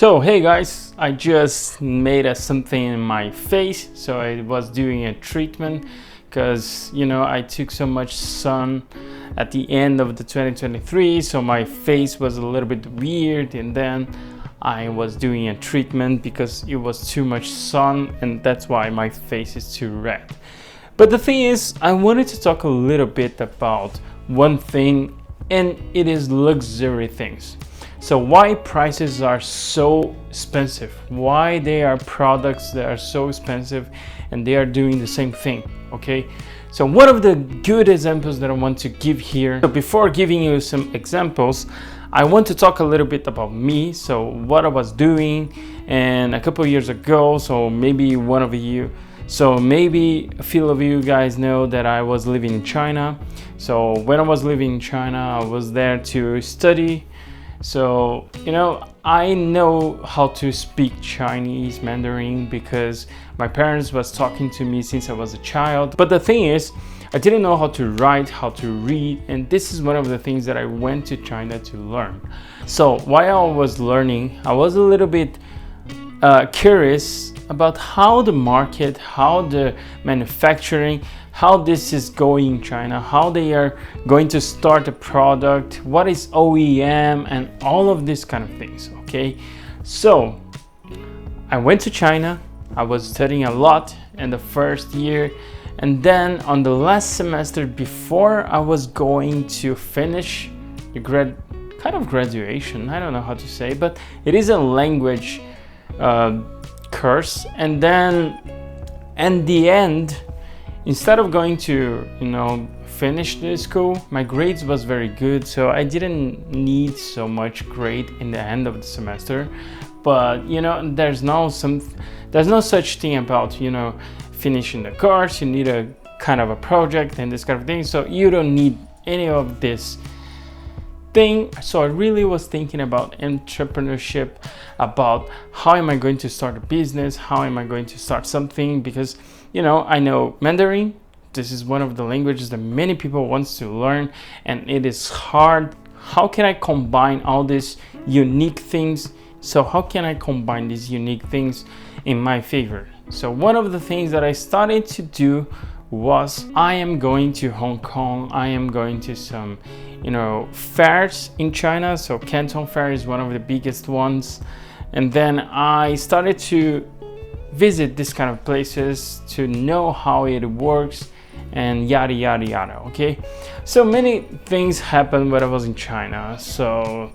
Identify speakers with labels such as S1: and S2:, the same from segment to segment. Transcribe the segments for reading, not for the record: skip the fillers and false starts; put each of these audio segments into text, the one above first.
S1: So hey guys, I just made something in my face. So I was doing a treatment because I took so much sun at the end of the 2023, so my face was a little bit weird, and then I was doing a treatment because it was too much sun, and that's why my face is too red. But the thing is, I wanted to talk a little bit about one thing, and it is luxury things. So why prices are so expensive, why they are products that are so expensive and they are doing the same thing, okay? So one of the good examples that I want to give here, so before giving you some examples, I want to talk a little bit about me, so what I was doing and a couple of years ago, so maybe a few of you guys know that I was living in China. So when I was living in China, I was there to study. So, I know how to speak Chinese Mandarin because my parents was talking to me since I was a child. But the thing is, I didn't know how to write, how to read, and this is one of the things that I went to China to learn. So while I was learning, I was a little bit curious about how the market, how the manufacturing, how this is going in China, how they are going to start a product, what is OEM, and all of these kind of things, okay? So I went to China. I was studying a lot in the first year, and then on the last semester before I was going to finish the graduation, I don't know how to say, but it is a language course. And then in the end, instead of going to finish the school, my grades was very good, so I didn't need so much grade in the end of the semester. But there's no such thing about finishing the course. You need a kind of a project and this kind of thing, so you don't need any of this thing. So I really was thinking about entrepreneurship, about how am I going to start a business, how am I going to start something, because I know Mandarin. This is one of the languages that many people want to learn, and it is hard. How can I combine all these unique things? So how can I combine these unique things in my favor? So one of the things that I started to do was I am going to Hong Kong. I am going to some fairs in China. So Canton Fair is one of the biggest ones, and then I started to visit this kind of places to know how it works and yada yada yada, okay? So many things happened when I was in China. So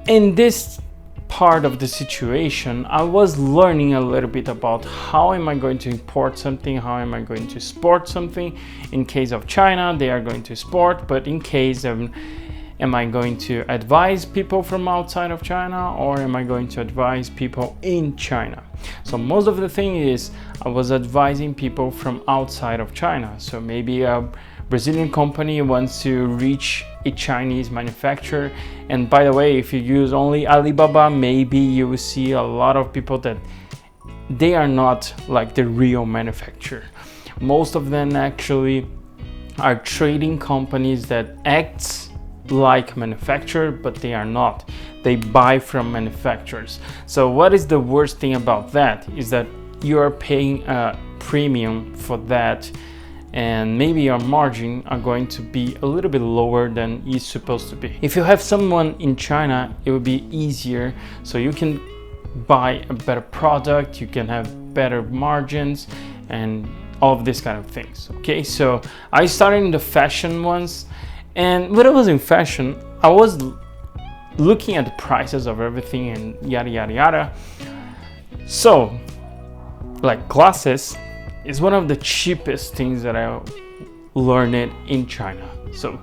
S1: in this part of the situation, I was learning a little bit about how am I going to import something, how am I going to export something. In case of China, they are going to export, but in case of am I going to advise people from outside of China, or am I going to advise people in China? So most of the thing is I was advising people from outside of China. So maybe a Brazilian company wants to reach a Chinese manufacturer. And by the way, if you use only Alibaba, maybe you will see a lot of people that they are not like the real manufacturer. Most of them actually are trading companies that act like manufacturer, but they are not. They buy from manufacturers. So what is the worst thing about that is that you are paying a premium for that, and maybe your margin are going to be a little bit lower than it's supposed to be. If you have someone in China, it will be easier, so you can buy a better product, you can have better margins and all of these kind of things, okay? So I started in the fashion ones, and when I was in fashion, I was looking at the prices of everything and yada yada yada. So like glasses is one of the cheapest things that I learned in China. So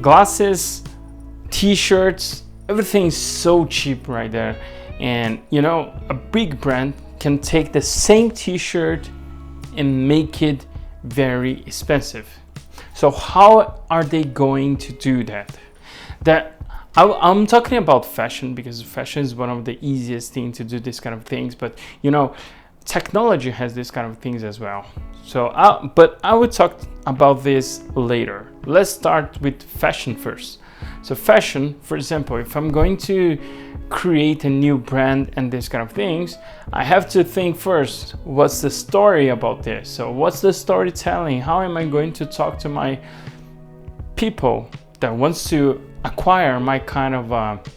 S1: glasses, t-shirts, everything is so cheap right there. And a big brand can take the same t-shirt and make it very expensive. So how are they going to do that? I'm talking about fashion because fashion is one of the easiest things to do this kind of things, but technology has this kind of things as well. So but I will talk about this later. Let's start with fashion first. So fashion, for example, if I'm going to create a new brand and this kind of things, I have to think first, what's the story about this? So what's the storytelling? How am I going to talk to my people that wants to acquire my kind of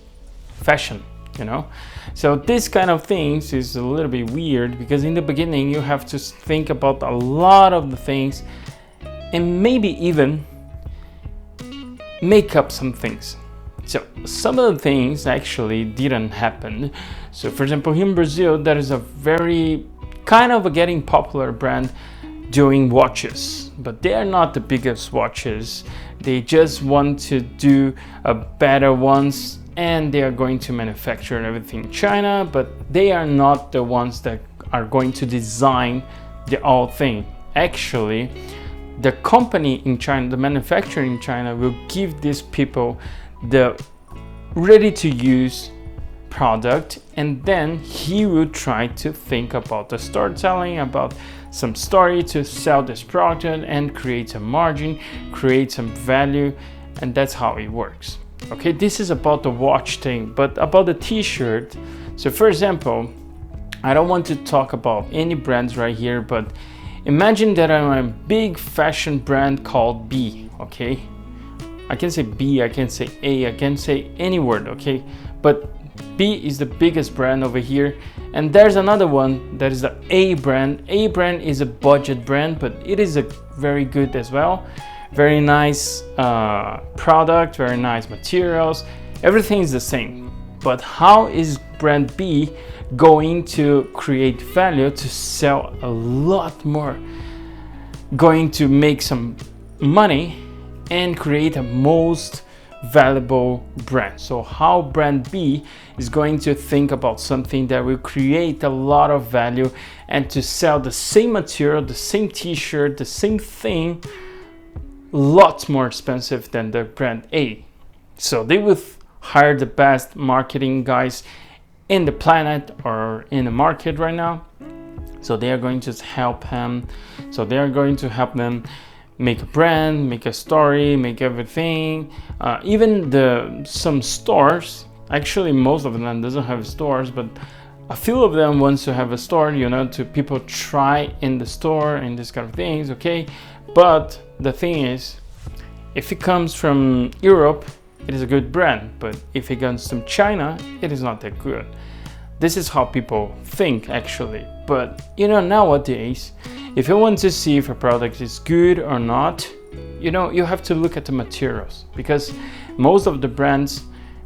S1: fashion, you know? So this kind of things is a little bit weird, because in the beginning you have to think about a lot of the things and maybe even make up some things. So some of the things actually didn't happen. So for example, here in Brazil, there is a very kind of a getting popular brand doing watches, but they are not the biggest watches. They just want to do a better ones, and they are going to manufacture everything in China, but they are not the ones that are going to design the whole thing. Actually, the company in China, the manufacturer in China, will give these people the ready-to-use product, and then he will try to think about the storytelling, about some story to sell this product and create a margin, create some value, and that's how it works. Okay, this is about the watch thing, but about the t-shirt. So for example, I don't want to talk about any brands right here, but imagine that I'm a big fashion brand called B, okay? I can say B, I can say A, I can say any word, okay? But B is the biggest brand over here, and there's another one that is the A brand. A brand is a budget brand, but it is a very good as well. Very nice product, very nice materials, everything is the same. But how is brand B going to create value to sell a lot more, going to make some money and create a most valuable brand? So how brand B is going to think about something that will create a lot of value and to sell the same material, the same t-shirt, the same thing, lots more expensive than the brand A. So they will hire the best marketing guys in the planet or in the market right now. So they are going to help him. So they are going to help them make a brand, make a story, make everything. Even some stores, actually most of them doesn't have stores, but a few of them wants to have a store, you know, to people try in the store and this kind of things, okay? But the thing is, if it comes from Europe, it is a good brand, but if it comes from China, it is not that good. This is how people think actually. But you know, nowadays, if you want to see if a product is good or not, you know, you have to look at the materials, because most of the brands,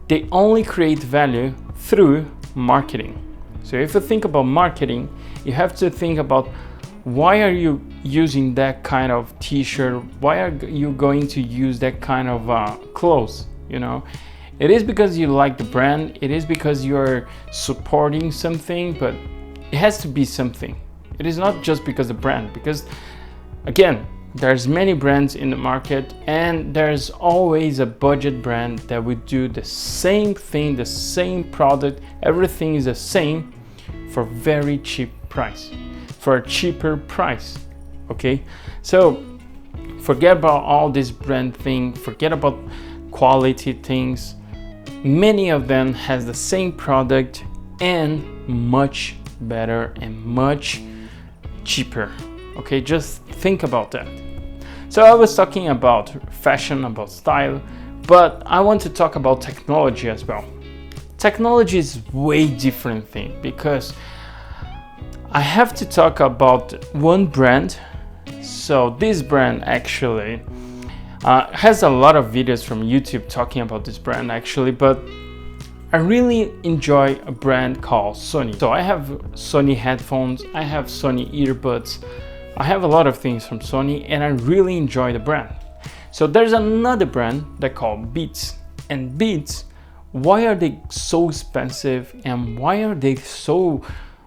S1: they only create value through marketing. So if you think about marketing, you have to think about, why are you using that kind of t-shirt? Why are you going to use that kind of clothes? You know, it is because you like the brand, it is because you're supporting something, but it has to be something. It is not just because the brand, because again, there's many brands in the market, and there's always a budget brand that would do the same thing, the same product, everything is the same for very cheap price, for a cheaper price. Okay, so forget about all this brand thing, forget about quality things. Many of them has the same product and much better and much cheaper. Okay, just think about that. So I was talking about fashion, about style, but I want to talk about technology as well. Technology is way different thing, because I have to talk about one brand. So this brand actually has a lot of videos from YouTube talking about this brand actually, but I really enjoy a brand called Sony. So I have Sony headphones, I have Sony earbuds, I have a lot of things from Sony, and I really enjoy the brand. So there's another brand that called Beats. And Beats, why are they so expensive, and why are they so,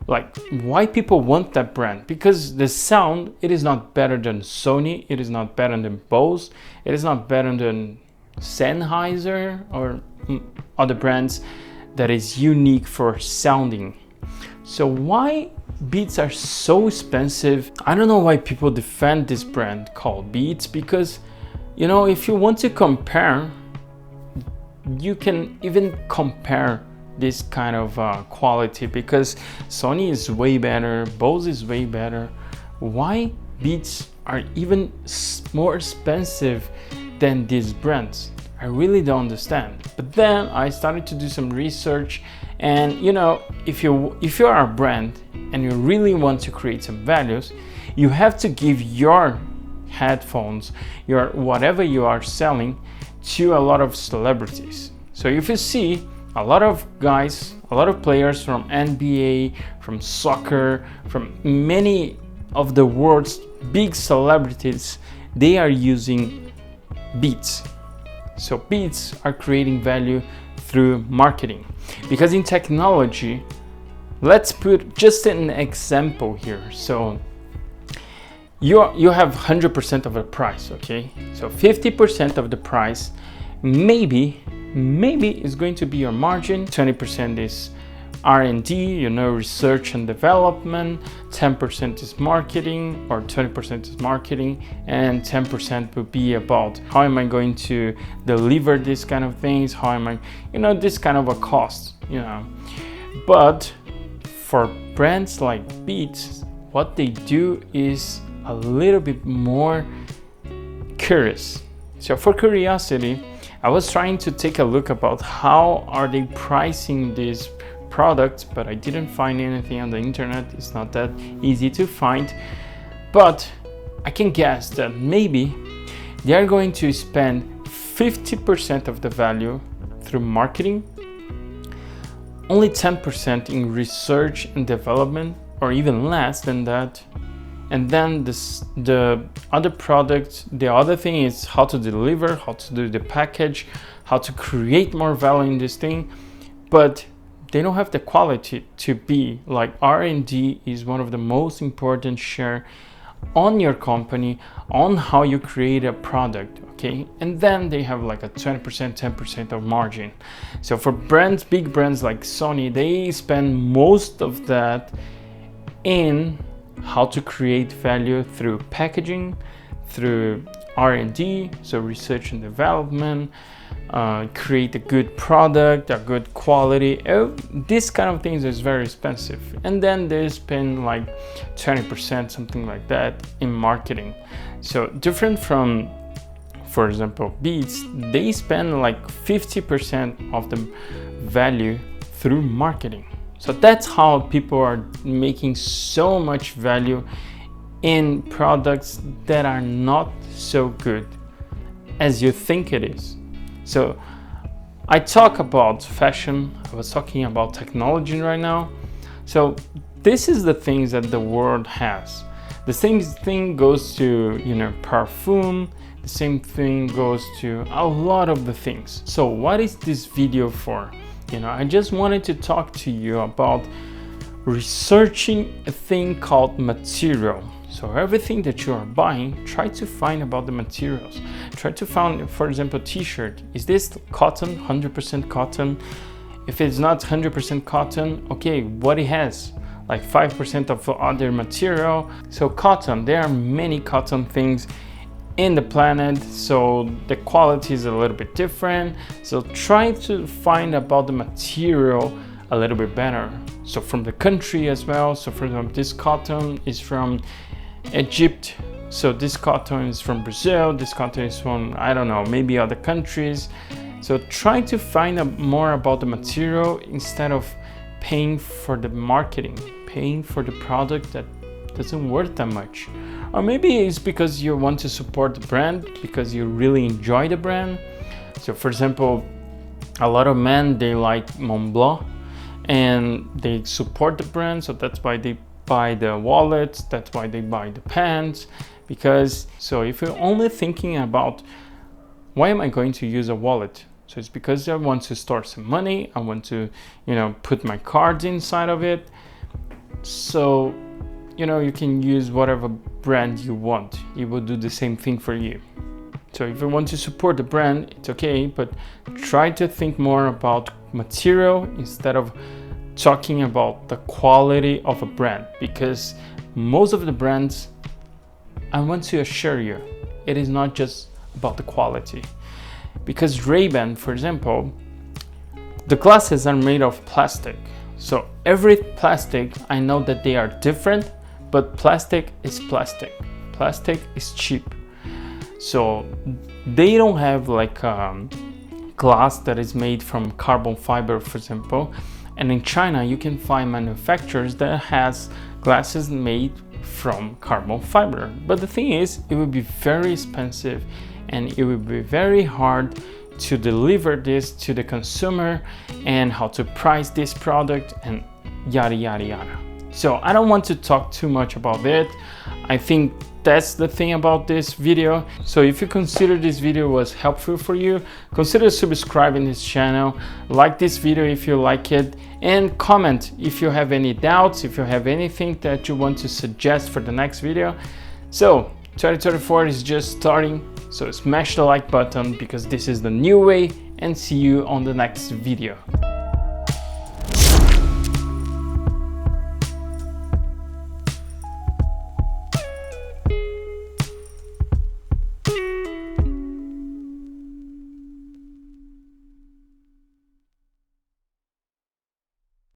S1: like, why people want that brand? Because the sound, it is not better than Sony, it is not better than Bose, it is not better than Sennheiser or other brands that is unique for sounding. So why Beats are so expensive? I don't know why people defend this brand called Beats, because, you know, if you want to compare you can even compare this kind of quality, because Sony is way better, Bose is way better. Why Beats are even more expensive than these brands? I really don't understand. But then I started to do some research, and you know, if you are a brand and you really want to create some values, you have to give your headphones, your whatever you are selling, to a lot of celebrities. So if you see a lot of guys, a lot of players from NBA, from soccer, from many of the world's big celebrities, they are using Beats. So Beats are creating value through marketing. Because in technology, let's put just an example here. So you have 100% of the price, okay? So 50% of the price maybe is going to be your margin, 20% is R&D, you know, research and development, 10% is marketing, or 20% is marketing, and 10% will be about how am I going to deliver these kind of things, how am I, you know, this kind of a cost, you know. But for brands like Beats, what they do is a little bit more curious. So for curiosity, I was trying to take a look about how are they pricing these products, but I didn't find anything on the internet. It's not that easy to find, but I can guess that maybe they are going to spend 50% of the value through marketing, only 10% in research and development, or even less than that. And then the other product, the other thing is how to deliver, how to do the package, how to create more value in this thing. But they don't have the quality to be like R&D is one of the most important share on your company, on how you create a product, okay? And then they have like a 20%, 10% of margin. So for brands, big brands like Sony, they spend most of that in how to create value through packaging, through R&D, so research and development, create a good product, a good quality. This kind of things is very expensive. And then they spend like 20%, something like that, in marketing. So different from, for example, Beats, they spend like 50% of the value through marketing. So that's how people are making so much value in products that are not so good as you think it is. So I talk about fashion, I was talking about technology right now. So this is the things that the world has. The same thing goes to, you know, perfume. The same thing goes to a lot of the things. So what is this video for? You know, I just wanted to talk to you about researching a thing called material. So everything that you are buying, try to find about the materials. Try to find, for example, t-shirt. Is this cotton, 100% cotton? If it's not 100% cotton, okay, what it has? Like 5% of other material. So cotton, there are many cotton things in the planet, so the quality is a little bit different. So try to find about the material a little bit better. So from the country as well. So for example, this cotton is from Egypt. So this cotton is from Brazil. This cotton is from, I don't know, maybe other countries. So try to find out more about the material instead of paying for the marketing, paying for the product that doesn't worth that much. Or maybe it's because you want to support the brand, because you really enjoy the brand. So for example, a lot of men, they like Montblanc and they support the brand. So that's why they buy the wallets, that's why they buy the pants. Because, so if you're only thinking about why am I going to use a wallet? So it's because I want to store some money, I want to, you know, put my cards inside of it. So, you know, you can use whatever brand you want. It will do the same thing for you. So if you want to support the brand, it's okay, but try to think more about material instead of talking about the quality of a brand, because most of the brands, I want to assure you, it is not just about the quality. Because Ray-Ban, for example, the glasses are made of plastic. So every plastic, I know that they are different, but plastic is plastic. Plastic is cheap. So they don't have like glass that is made from carbon fiber, for example. And in China, you can find manufacturers that has glasses made from carbon fiber. But the thing is, it would be very expensive and it would be very hard to deliver this to the consumer and how to price this product and yada yada yada. So I don't want to talk too much about it. I think that's the thing about this video. So if you consider this video was helpful for you, consider subscribing this channel, like this video if you like it, and comment if you have any doubts, if you have anything that you want to suggest for the next video. So 2024 is just starting, so smash the like button because this is the new way, and see you on the next video.